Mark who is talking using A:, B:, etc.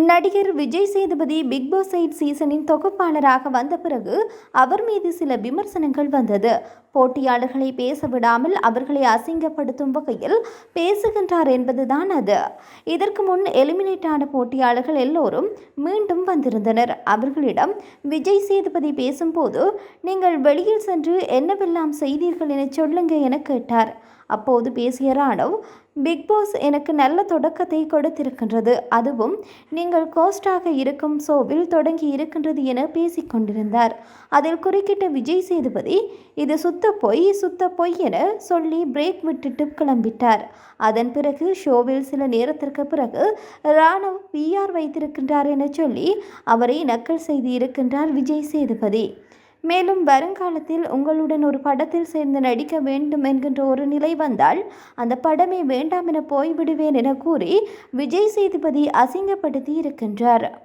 A: நடிகர் Vijay Sethupathi big pass 8 சீசனின் தொகுப்பாளராக வந்த பிறகு அவர் மீது சில விமர்சனங்கள் வந்தது. போட்டியாளர்களை பேச விடாமல் அவர்களை அசிங்கப்படுத்தும் வகையில் பேசுகின்றார் என்பதுதான் அது. இதற்கு முன் எலிமினேட் ஆன போட்டியாளர்கள் எல்லோரும் மீண்டும் வந்திருந்தனர். அவர்களிடம் விஜய் சேதுபதி பேசும்போது, நீங்கள் வெளியில் சென்று என்னவெல்லாம் செய்தீர்கள் என சொல்லுங்க என கேட்டார். அப்போது பேசிய ராணவ், பிக் பாஸ் எனக்கு நல்ல தொடக்கத்தை கொடுத்திருக்கின்றது, அதுவும் நீங்கள் கோஸ்டாக இருக்கும் ஷோவில் தொடங்கி இருக்கின்றது என பேசிக்கொண்டிருந்தார். அதில் குறுக்கிட்ட விஜய் சேதுபதி, இது சுத்த பொய் என சொல்லி பிரேக் விட்டுட்டு கிளம்பிட்டார். அதன் பிறகு ஷோவில் சில நேரத்திற்கு பிறகு ராணவ் PR வைத்திருக்கின்றார் என சொல்லி அவரை நக்கல் செய்து இருக்கின்றார் விஜய் சேதுபதி. மேலும் வருங்காலத்தில் உங்களுடன் ஒரு படத்தில் சேர்ந்து நடிக்க வேண்டும் என்கின்ற ஒரு நிலை வந்தால் அந்த படமே வேண்டாம் என போய்விடுவேன் என கூறி விஜய் சேதுபதி அசிங்கப்படுத்தி இருக்கின்றார்.